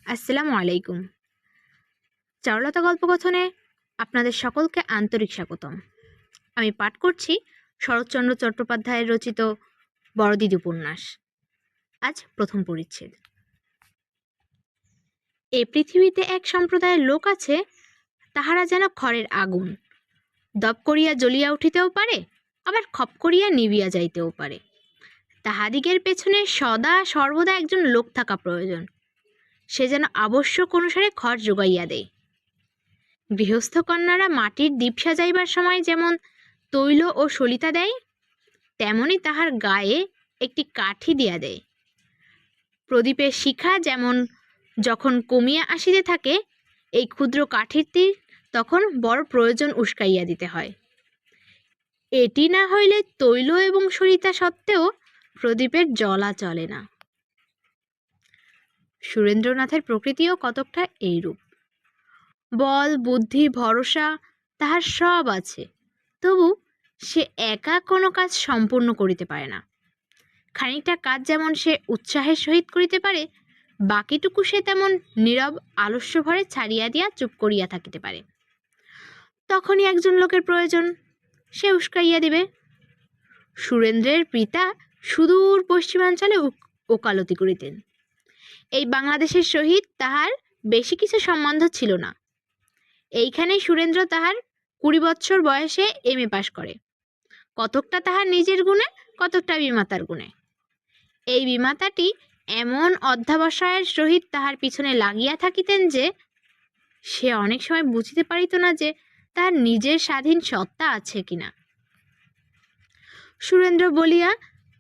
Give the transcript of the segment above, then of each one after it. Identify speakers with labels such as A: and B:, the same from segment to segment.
A: আসসালামু আলাইকুম। চারুলতা গল্পকথনে আপনাদের সকলকে আন্তরিক স্বাগতম। আমি পাঠ করছি শরৎচন্দ্র চট্টোপাধ্যায়ের রচিত বড়দিদি উপন্যাস। আজ প্রথম পরিচ্ছেদ। এই পৃথিবীতে এক সম্প্রদায়ের লোক আছে, তাহারা যেন খড়ের আগুন, দপ করিয়া জ্বলিয়া উঠিতেও পারে, আবার খপ করিয়া নিবিয়া যাইতেও পারে। তাহাদিগের পেছনে সদা সর্বদা একজন লোক থাকা প্রয়োজন। সে যেন আবশ্যক অনুসারে খড় যোগাইয়া দেয়। গৃহস্থ কন্যারা মাটির দীপ সাজাইবার সময় যেমন তৈল ও সলিতা দেয়, তেমনি তাহার গায়ে একটি কাঠি দিয়া দেয়। প্রদীপের শিখা যেমন যখন কমিয়া আসিতে থাকে, এই ক্ষুদ্র কাঠিটির তখন বড় প্রয়োজন উস্কাইয়া দিতে হয়। এটি না হইলে তৈল এবং সলিতা সত্ত্বেও প্রদীপের জ্বলা চলে না। সুরেন্দ্রনাথের প্রকৃতিও কতকটা এইরূপ। বল, বুদ্ধি, ভরসা তাহার সব আছে, তবু সে একা কোনো কাজ সম্পূর্ণ করিতে পারে না। খানিকটা কাজ যেমন সে উৎসাহের সহিত করিতে পারে, বাকিটুকু সে তেমন নীরব আলস্য ভরে ছাড়িয়া দিয়া চুপ করিয়া থাকিতে পারে। তখনই একজন লোকের প্রয়োজন, সে উস্কাইয়া দিবে। সুরেন্দ্রের পিতা সুদূর পশ্চিমাঞ্চলে ওকালতি করিতেন। এই বাংলাদেশের সহিত তাহার বেশি কিছু সম্বন্ধ ছিল না। এইখানেই সুরেন্দ্র তাহার 20 বৎসর বয়সে MA পাশ করে, কতকটা তাহার নিজের গুণে, কতকটা বিমাতার গুণে। এই বিমাতাটি এমন অধ্যাবসায়ের সহিত তাহার পিছনে লাগিয়া থাকিতেন যে সে অনেক সময় বুঝিতে পারিত না যে তার নিজের স্বাধীন সত্তা আছে কিনা। সুরেন্দ্র বলিয়া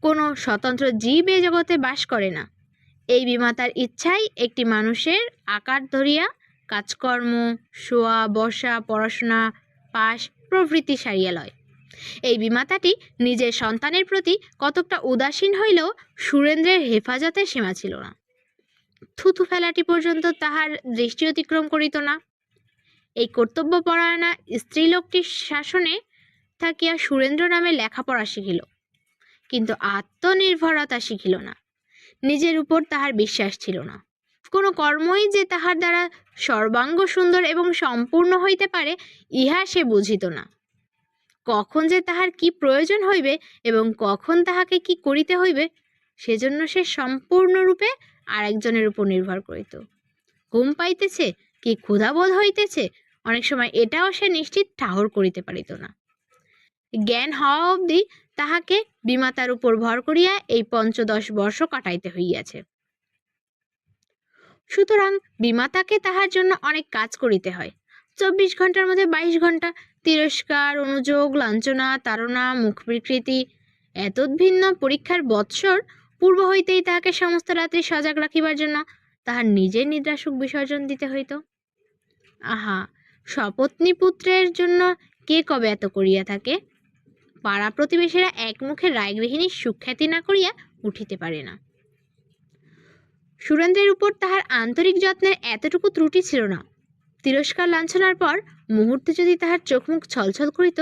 A: কোনো স্বতন্ত্র জীব এ জগতে বাস করে না। এই বিমাতার ইচ্ছাই একটি মানুষের আকার ধরিয়া কাজকর্ম, শোয়া বসা, পড়াশোনা, পাস প্রভৃতি সারিয়া লয়। এই বিমাতাটি নিজের সন্তানের প্রতি কতকটা উদাসীন হইলেও সুরেন্দ্রের হেফাজতের সীমা ছিল না। থুথু ফেলাটি পর্যন্ত তাহার দৃষ্টি অতিক্রম করিত না। এই কর্তব্যপরায়ণা স্ত্রীলোকটির শাসনে থাকিয়া সুরেন্দ্র নামে লেখাপড়া শিখিল, কিন্তু আত্মনির্ভরতা শিখিল না। নিজের উপর তাহার বিশ্বাস ছিল না। কোনো কর্মই যে তাহার দ্বারা সর্বাঙ্গ সুন্দর এবং সম্পূর্ণ হইতে পারে, ইহা সে বুঝিত না। কখন যে তাহার কি প্রয়োজন হইবে এবং কখন তাহাকে কি করিতে হইবে, সেজন্য সে সম্পূর্ণরূপে আরেকজনের উপর নির্ভর করিত। ঘুম পাইতেছে কি ক্ষুধাবোধ হইতেছে, অনেক সময় এটাও সে নিশ্চিত ঠাহর করিতে পারিত না। জ্ঞান হওয়া অবধি তাহাকে বিমাতার উপর ভর করিয়া এই 5-10 বর্ষ কাটাইতে হইয়াছে। সুতরাং বিমাতাকে তাহার জন্য অনেক কাজ করিতে হয়। 24 ঘন্টার মধ্যে 22 ঘন্টা তিরস্কার, অনুযোগ, লাঞ্ছনা, তাড়না, মুখ বিকৃতি, এতদ্ভিন্ন পরীক্ষার বৎসর পূর্ব হইতেই তাহাকে সমস্ত রাত্রি সজাগ রাখিবার জন্য তাহার নিজের নিদ্রাসুখ বিসর্জন দিতে হইত। আহা, সপত্নী পুত্রের জন্য কে কবে এত করিয়া থাকে? পাড়া প্রতিবেশীরা এক মুখে রায়গৃহিণীর সুখ্যাতি না করিয়া উঠিতে পারে না। সুরেন্দ্রের উপর তাহার আন্তরিক যত্নের এতটুকু ত্রুটি ছিল না। তিরস্কার লাঞ্ছনার পর মুহূর্তে যদি তাহার চোখ মুখ ছলছল করিত,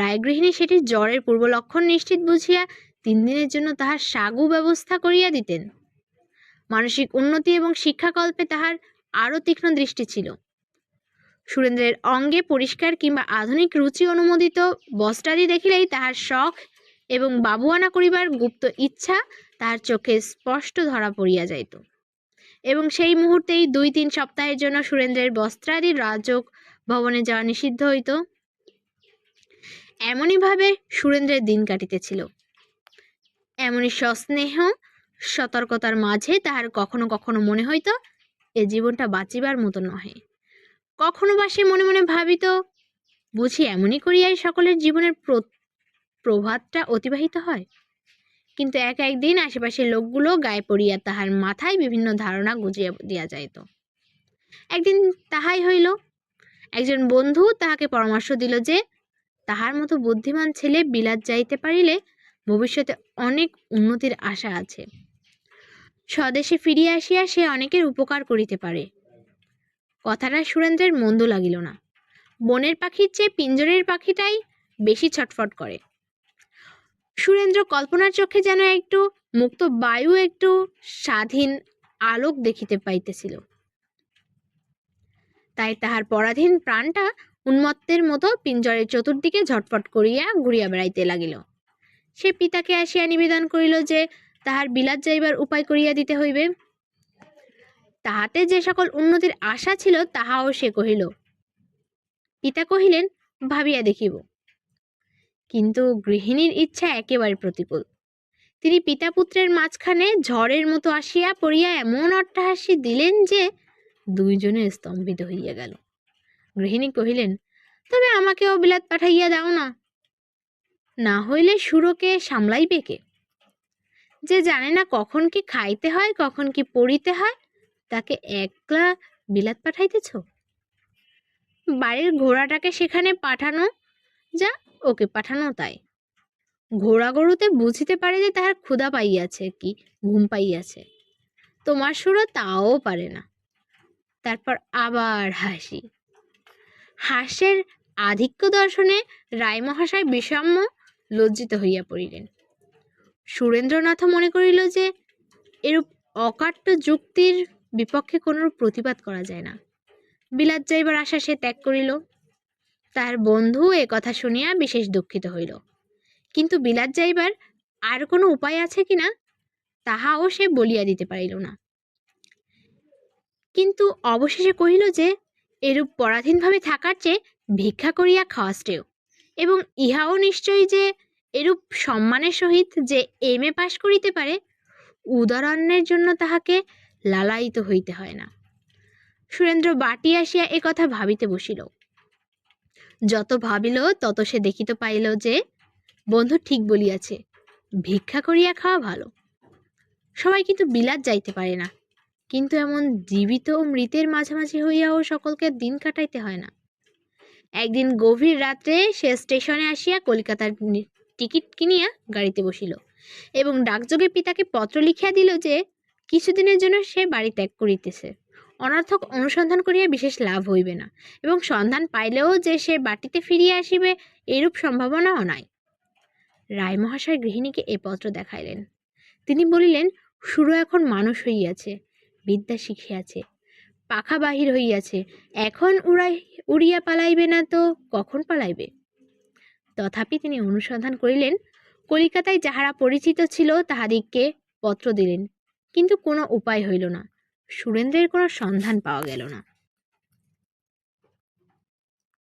A: রায়গৃহিণী সেটির জ্বরের পূর্ব লক্ষণ নিশ্চিত বুঝিয়া 3 দিনের জন্য তাহার সাগু ব্যবস্থা করিয়া দিতেন। মানসিক উন্নতি এবং শিক্ষাকল্পে তাহার আরও তীক্ষ্ণ দৃষ্টি ছিল। সুরেন্দ্রের অঙ্গে পরিষ্কার কিংবা আধুনিক রুচি অনুমোদিত বস্ত্রাদি দেখিলেই তাহার শখ এবং বাবুয়ানা করিবার গুপ্ত ইচ্ছা তাহার চোখে স্পষ্ট ধরা পড়িয়া যাইত, এবং সেই মুহূর্তেই 2-3 সপ্তাহের জন্য সুরেন্দ্রের বস্ত্রাদি রাজক ভবনে যাওয়া নিষিদ্ধ হইত। এমনইভাবে সুরেন্দ্রের দিন কাটিতেছিল। এমনই সস্নেহ সতর্কতার মাঝে তাহার কখনো কখনো মনে হইত এ জীবনটা বাঁচিবার মতো নহে। কখনো বা সে মনে মনে ভাবিত, বুঝি এমনই করিয়াই সকলের জীবনের প্রভাতটা অতিবাহিত হয়। কিন্তু একদিন আশেপাশের লোকগুলো গায়ে পড়িয়া তাহার মাথায় বিভিন্ন ধারণা গুজিয়া দিয়া যাইত। একদিন তাহাই হইল। একজন বন্ধু তাহাকে পরামর্শ দিল যে তাহার মতো বুদ্ধিমান ছেলে বিলাত যাইতে পারিলে ভবিষ্যতে অনেক উন্নতির আশা আছে। স্বদেশে ফিরিয়া আসিয়া সে অনেকের উপকার করিতে পারে। কথাটা সুরেন্দ্রের মন্দ লাগিল না। বনের পাখির চেয়ে পিঞ্জরের পাখিটাই বেশি ছটফট করে। সুরেন্দ্র কল্পনার চোখে যেন একটু মুক্ত বায়ু, একটু স্বাধীন আলোক দেখিতে পাইতেছিল। তাই তাহার পরাধীন প্রাণটা উন্মত্তের মতো পিঞ্জরের চতুর্দিকে ঝটফট করিয়া ঘুরিয়া বেড়াইতে লাগিল। সে পিতাকে আসিয়া নিবেদন করিল যে তাহার বিলাত যাইবার উপায় করিয়া দিতে হইবে। তাহাতে যে সকল উন্নতির আশা ছিল তাহাও সে কহিল। পিতা কহিলেন, ভাবিয়া দেখিব। কিন্তু গৃহিণীর ইচ্ছা একেবারে প্রতিকূল। তিনি পিতা পুত্রের মাঝখানে ঝড়ের মতো আসিয়া পড়িয়া এমন অট্টহাসি দিলেন যে দুইজনে স্তম্ভিত হইয়া গেল। গৃহিণী কহিলেন, তবে আমাকেও বিলাত পাঠাইয়া দাও না, না হইলে সুরকে সামলাইবে কে? যে জানে না কখন কি খাইতে হয় কখন কি পড়িতে হয়, তাকে একলা বিলাত পাঠাইতেছ? বাড়ির ঘোড়াটাকে সেখানে পাঠানো যা, ওকে পাঠানো তাই। ঘোড়া গরুতে বুঝিতে পারে যে তাহার ক্ষুধা পাইয়াছে কি ঘুম পাইয়াছে, তোমার সুরও তাও পারে না। তারপর আবার হাসি। হাস্যের আধিক্য দর্শনে রায়মহাশয় বিষম্য লজ্জিত হইয়া পড়িলেন। সুরেন্দ্রনাথ মনে করিল যে এরূপ অকাট্য যুক্তির বিপক্ষে কোনো প্রতিবাদ করা যায় না। বিলাত যাইবার আশা সে ত্যাগ করিল। তার বন্ধু এ কথা শুনিয়া বিশেষ দুঃখিত হইল। কিন্তু বিলাত যাইবার আর কোনো উপায় আছে কিনা তাহাও সে বলিয়া দিতে পারিল না। কিন্তু অবশেষে কহিল যে এরূপ পরাধীনভাবে থাকার চেয়ে ভিক্ষা করিয়া খাওয়া শ্রেয়, এবং ইহাও নিশ্চয় যে এরূপ সম্মানের সহিত যে এম.এ. পাশ করিতে পারে, উদারান্নের জন্য তাহাকে লালায়িত হইতে হয় না। সুরেন্দ্র বাটি আসিয়া এ কথা ভাবিতে বসিল। যত ভাবিল তত সে দেখিতে পাইল যে বন্ধু ঠিক বলিয়াছে, ভিক্ষা করিয়া খাওয়া ভালো। সবাই কিন্তু বিলাত যাইতে পারে না, কিন্তু এমন জীবিত ও মৃতের মাঝামাঝি হইয়াও সকলকে দিন কাটাইতে হয় না। একদিন গভীর রাত্রে সে স্টেশনে আসিয়া কলিকাতার টিকিট কিনিয়া গাড়িতে বসিল এবং ডাকযোগে পিতাকে পত্র লিখিয়া দিল যে কিছুদিনের জন্য সে বাড়ি ত্যাগ করিতেছে। অনর্থক অনুসন্ধান করিয়া বিশেষ লাভ হইবে না, এবং সন্ধান পাইলেও যে সে বাটিতে ফিরিয়া আসিবে এরূপ সম্ভাবনাও নাই। রায়মহাশয় গৃহিণীকে এ পত্র দেখাইলেন। তিনি বলিলেন, সুর এখন মানুষ হইয়াছে, বিদ্যা শিখিয়াছে, পাখা বাহির হইয়াছে, এখন উড়িয়া পালাইবে না তো কখন পালাইবে? তথাপি তিনি অনুসন্ধান করিলেন। কলিকাতায় যাহারা পরিচিত ছিল তাহাদিগকে পত্র দিলেন, কিন্তু কোনো উপায় হইল না। সুরেন্দ্রের কোনো সন্ধান পাওয়া গেল না।